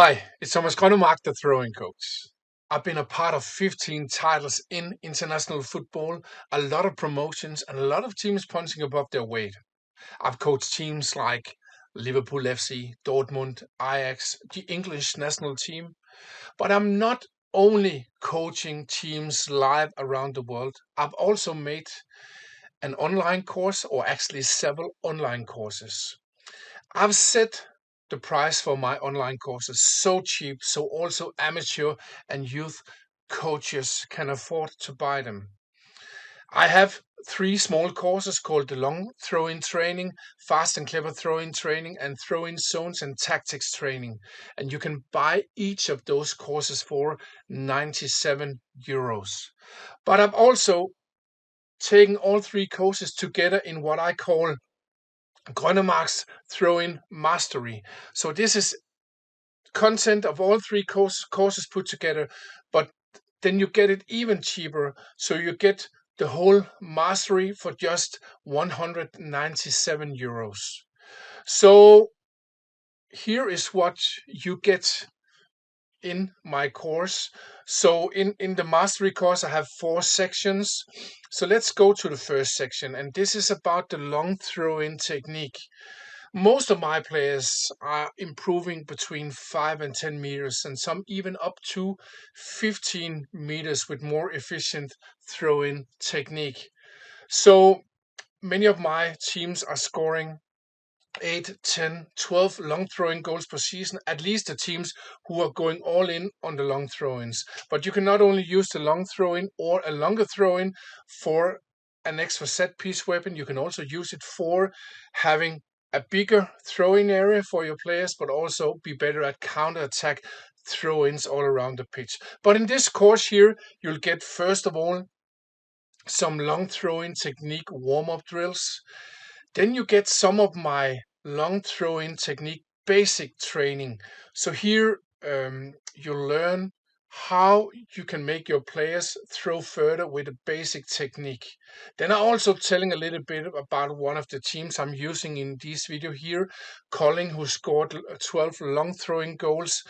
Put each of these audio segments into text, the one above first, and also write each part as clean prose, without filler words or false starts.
Hi, it's Thomas Gronnemark, the throwing coach. I've been a part of 15 titles in international football, a lot of promotions, and a lot of teams punching above their weight. I've coached teams like Liverpool FC, Dortmund, Ajax, the English national team, but I'm not only coaching teams live around the world. I've also made an online course, or actually several online courses. I've set the price for my online courses so cheap, so also amateur and youth coaches can afford to buy them. I have three small courses called the long throw-in training, fast and clever throw-in training, and throw-in zones and tactics training. And you can buy each of those courses for 97 euros. But I've also taken all three courses together in what I call Gronnemark's throw-in mastery. So this is content of all three courses put together, but then you get it even cheaper. So you get the whole mastery for just 197 euros. So here is what you get in my course. So in the mastery course, I have 4 sections. So let's go to the first section, and this is about the long throw-in technique. Most of my players are improving between 5 and 10 meters, and some even up to 15 meters with more efficient throw in technique. So many of my teams are scoring 8, 10, 12 long throwing goals per season, at least the teams who are going all in on the long throw ins. But you can not only use the long throw in or a longer throw in for an extra set piece weapon, you can also use it for having a bigger throwing area for your players, but also be better at counter attack throw ins all around the pitch. But in this course here, you'll get first of all some long throw in technique warm up drills. Then you get some of my long throw-in technique basic training. So here you learn how you can make your players throw further with a basic technique. Then I'm also telling a little bit about one of the teams I'm using in this video here, Colin, who scored 12 long throwing goals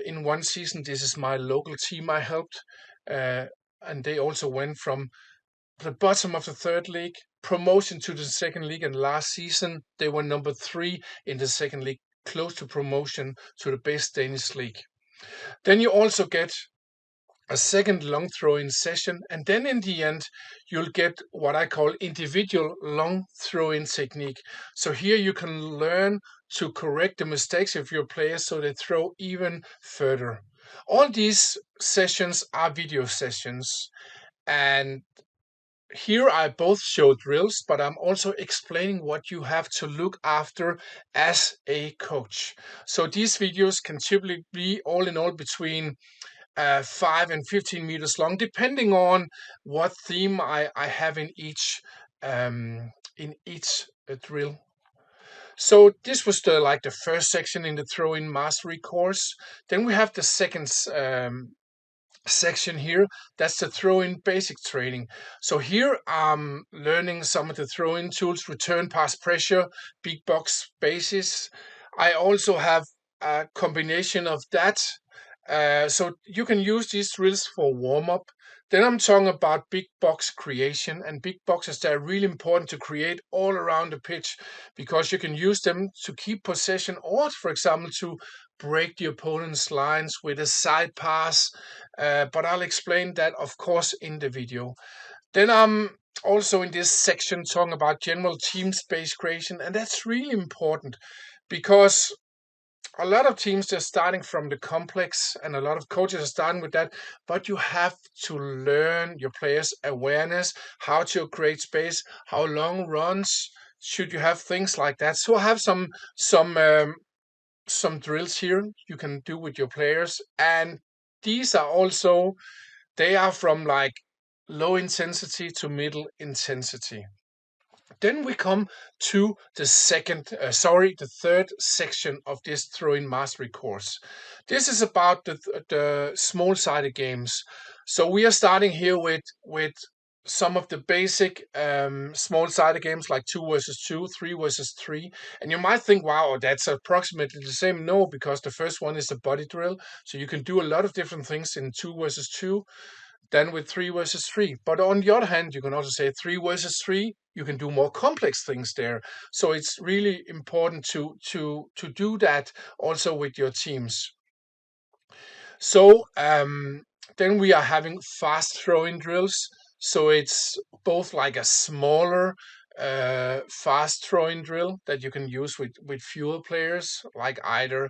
in one season. This is my local team I helped. And they also went from the bottom of the third league, promotion to the second league, and last season they were number 3 in the second league, close to promotion to the best Danish league. Then you also get a second long throw-in session, and then in the end you'll get what I call individual long throw-in technique. So here you can learn to correct the mistakes of your players so they throw even further. All these sessions are video sessions, and here I both show drills, but I'm also explaining what you have to look after as a coach. So these videos can typically be all in all between 5 and 15 meters long, depending on what theme I have in each drill. So this was the first section in the throw-in mastery course. Then we have the second section here. That's the throw-in basic training. So here I'm learning some of the throw-in tools: return, pass, pressure, big box bases. I also have a combination of that. So you can use these drills for warm-up. Then I'm talking about big box creation, and big boxes that are really important to create all around the pitch, because you can use them to keep possession, or for example to break the opponent's lines with a side pass. But I'll explain that, of course, in the video. Then I'm also in this section talking about general team space creation, and that's really important because a lot of teams, they're starting from the complex, and a lot of coaches are starting with that. But you have to learn your players' awareness, how to create space, how long runs should you have, things like that. So I have some drills here you can do with your players, and these are also, they are from like low intensity to middle intensity. Then we come to the third section of this throw-in mastery course. This is about the small-sided games. So we are starting here with some of the basic small-sided games like 2 versus 2, 3 versus 3. And you might think, wow, that's approximately the same. No, because the first one is a body drill. So you can do a lot of different things in 2 versus 2 than with 3 versus 3. But on the other hand, you can also say 3 versus 3. You can do more complex things there. So it's really important to do that also with your teams. So then we are having fast throwing drills. So it's both like a smaller fast throwing drill that you can use with fewer players, like either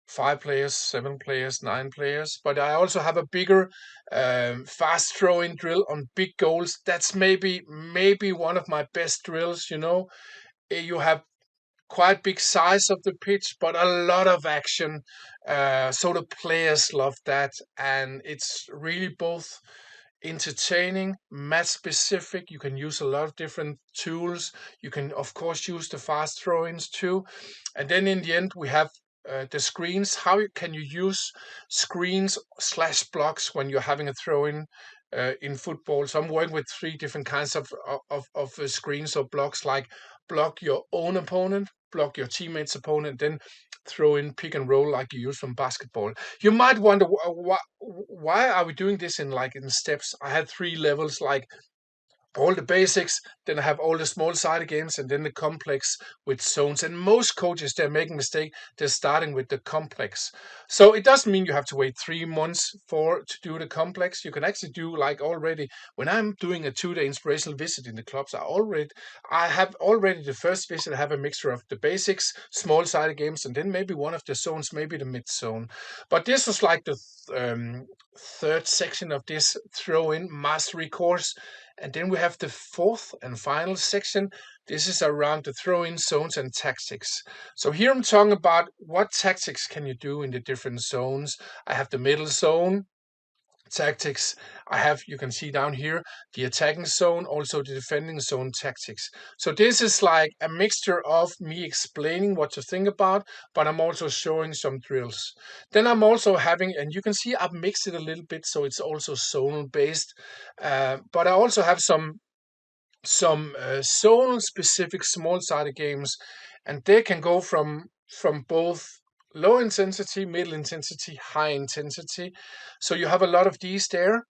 5 players, 7 players, 9 players. But I also have a bigger fast throwing drill on big goals. That's maybe one of my best drills. You have quite big size of the pitch, but a lot of action. So the players love that, and it's really both entertaining, match specific. You can use a lot of different tools. You can, of course, use the fast throw ins too. And then in the end, we have the screens. How can you use screens/blocks when you're having a throw in football? So I'm working with 3 different kinds of screens or blocks, like block your own opponent, block your teammate's opponent, then throw in pick and roll like you use from basketball. You might wonder why are we doing this in steps. I had 3 levels, like all the basics, then I have all the small sided games, and then the complex with zones. And most coaches, they're making a mistake. They're starting with the complex. So it doesn't mean you have to wait 3 months to do the complex. You can actually do, like, already when I'm doing a 2-day inspirational visit in the clubs. I have already the first visit. I have a mixture of the basics, small sided games, and then maybe one of the zones, maybe the mid zone. But this was like the third section of this throw in mastery course. And then we have the fourth and final section. This is around the throw-in zones and tactics. So here I'm talking about what tactics can you do in the different zones. I have the middle zone tactics. You can see down here, the attacking zone, also the defending zone tactics. So this is like a mixture of me explaining what to think about, but I'm also showing some drills. Then I'm also having, and you can see I've mixed it a little bit, so it's also zonal based. But I also have some zone specific small sided games, and they can go from both low intensity, middle intensity, high intensity. So you have a lot of these there.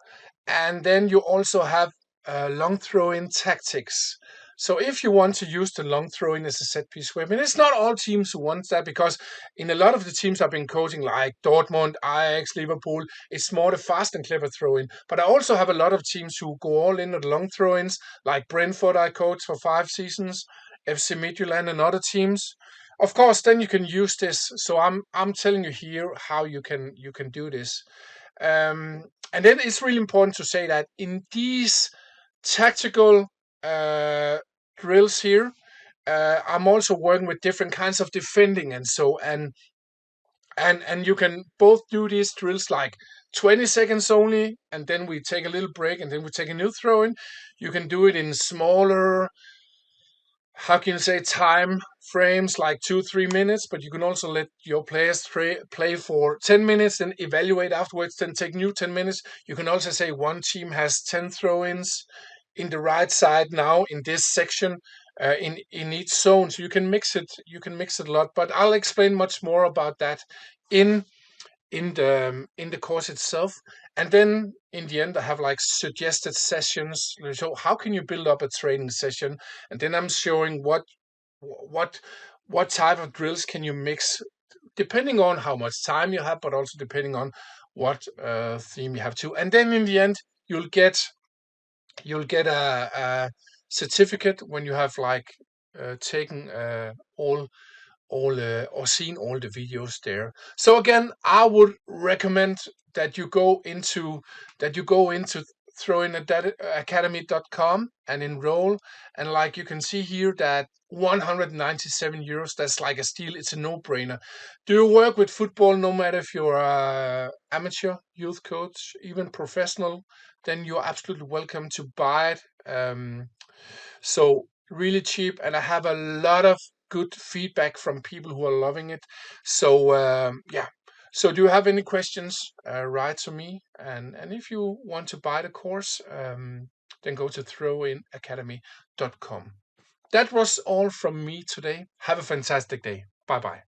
And then you also have long throw in tactics. So if you want to use the long throw in as a set piece weapon, it's not all teams who want that, because in a lot of the teams I've been coaching, like Dortmund, Ajax, Liverpool, it's more the fast and clever throw in. But I also have a lot of teams who go all in on the long throw ins, like Brentford, I coached for 5 seasons, FC Midtjylland, and other teams. Of course, then you can use this. So I'm telling you here how you can do this. And then it's really important to say that in these tactical uh, drills here, I'm also working with different kinds of defending, and you can both do these drills like 20 seconds only, and then we take a little break, and then we take a new throw in. You can do it in smaller, how can you say, time frames, like 2 3 minutes, but you can also let your players play for 10 minutes and evaluate afterwards, then take new 10 minutes. You can also say one team has 10 throw-ins in the right side now in this section, in each zone. So you can mix it a lot, but I'll explain much more about that in in the course itself. And then in the end, I have like suggested sessions. So how can you build up a training session? And then I'm showing what what type of drills can you mix, depending on how much time you have, but also depending on what theme you have too. And then in the end, you'll get a certificate when you have, like, taken all or seen all the videos there. So again, I would recommend that you go into throwinacademy.com and enroll. And like you can see here, that 197 euros, that's like a steal. It's a no-brainer. Do you work with football, no matter if you're a amateur, youth coach, even professional, then you're absolutely welcome to buy it. So really cheap, and I have a lot of good feedback from people who are loving it. So yeah. So do you have any questions? Write to me, and if you want to buy the course, then go to throwinacademy.com. That was all from me today. Have a fantastic day. Bye bye.